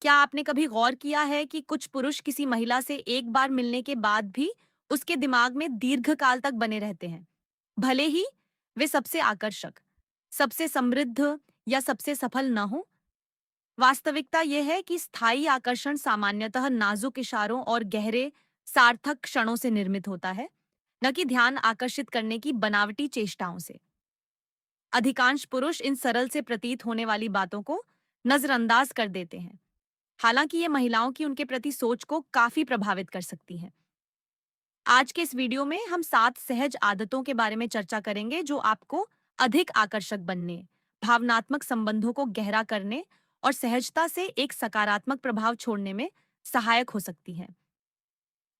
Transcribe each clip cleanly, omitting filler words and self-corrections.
क्या आपने कभी गौर किया है कि कुछ पुरुष किसी महिला से एक बार मिलने के बाद भी उसके दिमाग में दीर्घकाल तक बने रहते हैं, भले ही वे सबसे आकर्षक, सबसे समृद्ध या सबसे सफल न हो? वास्तविकता यह है कि स्थायी आकर्षण सामान्यतः नाजुक इशारों और गहरे, सार्थक क्षणों से निर्मित होता है, न कि ध्यान आकर्षित करने की बनावटी चेष्टाओं से। अधिकांश पुरुष इन सरल से प्रतीत होने वाली बातों को नजरअंदाज कर देते हैं, हालांकि ये महिलाओं की उनके प्रति सोच को काफी प्रभावित कर सकती है। आज के इस वीडियो में हम 7 सहज आदतों के बारे में चर्चा करेंगे जो आपको अधिक आकर्षक बनने, भावनात्मक संबंधों को गहरा करने और सहजता से एक सकारात्मक प्रभाव छोड़ने में सहायक हो सकती हैं।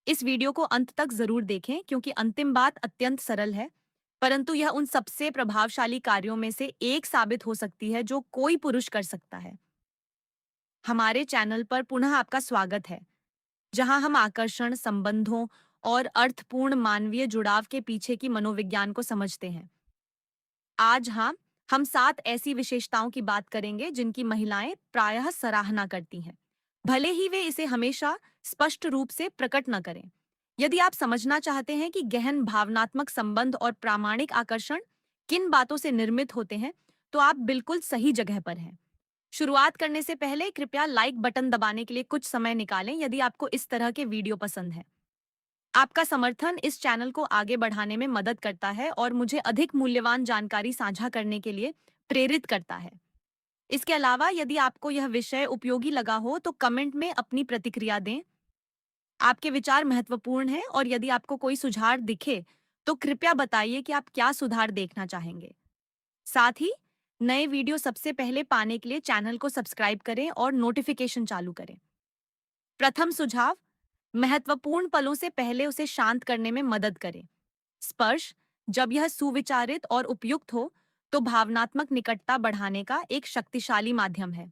इस वीडियो को अंत तक जरूर देखें क्योंकि अंतिम बात अत्यंत सरल है, परंतु यह उन सबसे प्रभावशाली कार्यों में से एक साबित हो सकती है जो कोई पुरुष कर सकता है। हमारे चैनल पर पुनः आपका स्वागत है, जहां हम आकर्षण, संबंधों और अर्थपूर्ण मानवीय जुड़ाव के पीछे की मनोविज्ञान को समझते हैं। आज हम 7 ऐसी विशेषताओं की बात करेंगे जिनकी महिलाएं प्रायः सराहना करती हैं, भले ही वे इसे हमेशा स्पष्ट रूप से प्रकट न करें। यदि आप समझना चाहते हैं कि गहन भावनात्मक संबंध और प्रामाणिक आकर्षण किन बातों से निर्मित होते हैं, तो आप बिल्कुल सही जगह पर हैं। शुरुआत करने से पहले कृपया लाइक बटन दबाने के लिए कुछ समय निकालें यदि आपको इस तरह के वीडियो पसंद हैं। आपका समर्थन इस चैनल को आगे बढ़ाने में मदद करता है और मुझे अधिक मूल्यवान जानकारी साझा करने के लिए प्रेरित करता है। इसके अलावा यदि आपको यह विषय उपयोगी लगा हो तो कमेंट में अपनी प्रतिक्रिया दें। आपके विचार महत्वपूर्ण हैं और यदि आपको कोई सुधार दिखे तो कृपया बताइए कि आप क्या सुधार देखना चाहेंगे। साथ ही नए वीडियो सबसे पहले पाने के लिए चैनल को सब्सक्राइब करें और नोटिफिकेशन चालू करें। प्रथम सुझाव, महत्वपूर्ण पलों से पहले उसे शांत करने में मदद करें। स्पर्श, जब यह सुविचारित और उपयुक्त हो, तो भावनात्मक निकटता बढ़ाने का एक शक्तिशाली माध्यम है।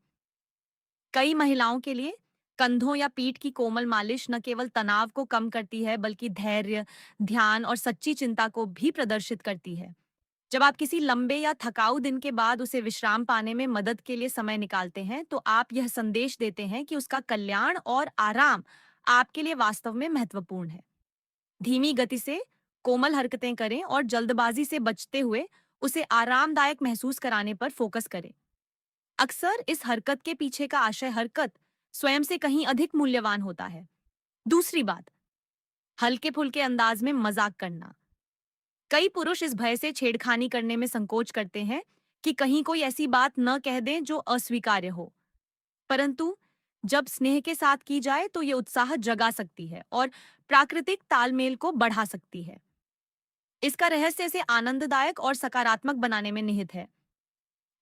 कई महिलाओं के लिए कंधों या पीठ की कोमल मालिश न केवल तनाव को कम करती है, बल्कि धैर्य, ध्यान और सच्ची चिंता को भी प्रदर्शित करती है। जब आप किसी लंबे या थकाऊ दिन के बाद उसे विश्राम पाने में मदद के लिए समय निकालते हैं, तो आप यह संदेश देते हैं कि उसका कल्याण और आराम आपके लिए वास्तव में महत्वपूर्ण है। धीमी गति से कोमल हरकतें करें और जल्दबाजी से बचते हुए उसे आरामदायक महसूस कराने पर फोकस करें। अक्सर इस हरकत के पीछे का आशय हरकत स्वयं से कहीं अधिक मूल्यवान होता है। दूसरी बात, हल्के फुल्के अंदाज में मजाक करना। कई पुरुष इस भय से छेड़खानी करने में संकोच करते हैं कि कहीं कोई ऐसी बात न कह दें जो अस्वीकार्य हो, परंतु जब स्नेह के साथ की जाए तो ये उत्साह जगा सकती है और प्राकृतिक तालमेल को बढ़ा सकती है। इसका रहस्य इसे आनंददायक और सकारात्मक बनाने में निहित है।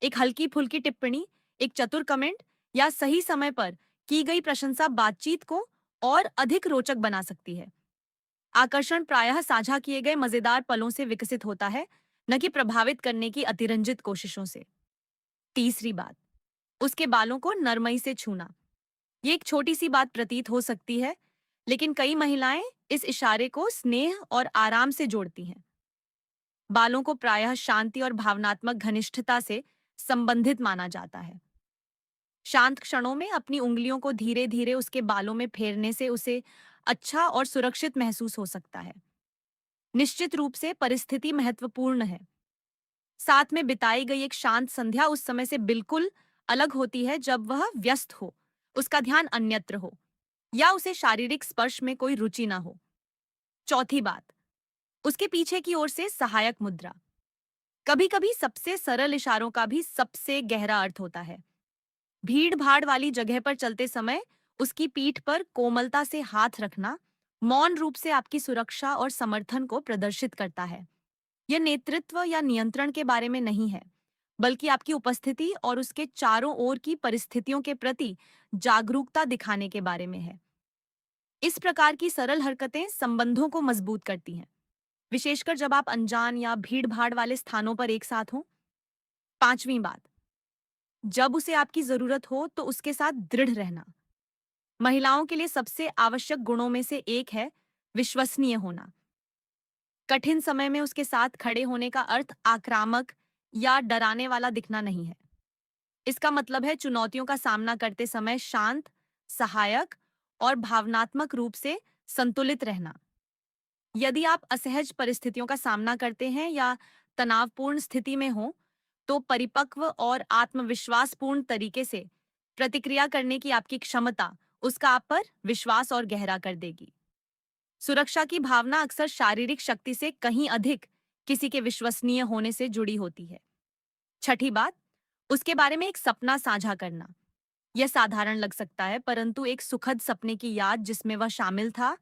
एक हल्की फुल्की टिप्पणी, एक चतुर कमेंट या सही समय पर की गई प्रशंसा बातचीत को और अधिक रोचक बना सकती है। आकर्षण प्रायः साझा किए गए मजेदार पलों से विकसित होता है, न कि प्रभावित करने की अतिरंजित कोशिशों से। तीसरी बात, उसके बालों को नरमई से छूना। ये एक छोटी सी बात प्रतीत हो सकती है, लेकिन कई महिलाएं इस इशारे को स्नेह और आराम से जोड़ती हैं। बालों को प्रायः शांति और भावनात्मक घनिष्ठता से संबंधित माना जाता है। शांत क्षणों में अपनी उंगलियों को धीरे धीरे उसके बालों में फेरने से उसे अच्छा और सुरक्षित महसूस हो सकता है। निश्चित रूप से परिस्थिति महत्वपूर्ण है। साथ में बिताई गई एक शांत संध्या उस समय से बिल्कुल अलग होती है जब वह व्यस्त हो, उसका ध्यान अन्यत्र हो या उसे शारीरिक स्पर्श में कोई रुचि ना हो। चौथी बात, उसके पीछे की ओर से सहायक मुद्रा। कभी कभी सबसे सरल इशारों का भी सबसे गहरा अर्थ होता है। भीड़ भाड़ वाली जगह पर चलते समय उसकी पीठ पर कोमलता से हाथ रखना मौन रूप से आपकी सुरक्षा और समर्थन को प्रदर्शित करता है। यह नेतृत्व या नियंत्रण के बारे में नहीं है, बल्कि आपकी उपस्थिति और उसके चारों ओर की परिस्थितियों के प्रति जागरूकता दिखाने के बारे में है। इस प्रकार की सरल हरकतें संबंधों को मजबूत करती हैं, विशेषकर जब आप अनजान या भीड़-भाड़ वाले स्थानों पर एक साथ हों। पांचवी बात, जब उसे आपकी जरूरत हो तो उसके साथ दृढ़ रहना। महिलाओं के लिए सबसे आवश्यक गुणों में से एक है विश्वसनीय होना। कठिन समय में उसके साथ खड़े होने का अर्थ आक्रामक या डराने वाला दिखना नहीं है। इसका मतलब है चुनौतियों का सामना करते समय शांत, सहायक और भावनात्मक रूप से संतुलित रहना। यदि आप असहज परिस्थितियों का सामना करते हैं या तनावपूर्ण स्थिति में हो, तो परिपक्व और आत्मविश्वासपूर्ण तरीके से प्रतिक्रिया करने की आपकी क्षमता उसका आप पर विश्वास और गहरा कर देगी। सुरक्षा की भावना अक्सर शारीरिक शक्ति से कहीं अधिक किसी के विश्वसनीय होने से जुड़ी होती है। छठी बात, उसके बारे में एक सपना साझा करना। यह साधारण लग सकता है, परंतु एक सुखद सपने की याद जिसमें वह शामिल था,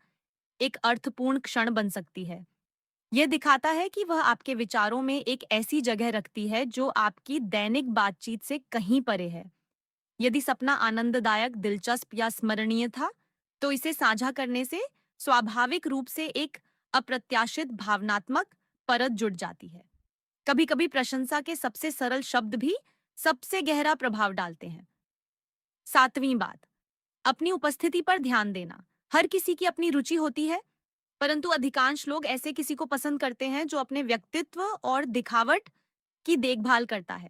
एक अर्थपूर्ण क्षण बन सकती है। यह दिखाता है कि वह आपके विचारों में एक ऐसी जगह रखती है जो आपकी दैनिक बातचीत से कहीं परे है। यदि सपना आनंददायक, दिलचस्प या स्मरणीय था, तो इसे साझा करने से स्वाभाविक रूप से एक अप्रत्याशित भावनात्मक परत जुड़ जाती है। कभी-कभी प्रशंसा के सबसे सरल शब्द भी सबसे गहरा प्रभाव डालते हैं। सातवीं बात, अपनी उपस्थिति पर ध्यान देना। हर किसी की अपनी रुचि होती है, परंतु अधिकांश लोग ऐसे किसी को पसंद करते हैं जो अपने व्यक्तित्व और दिखावट की देखभाल करता है।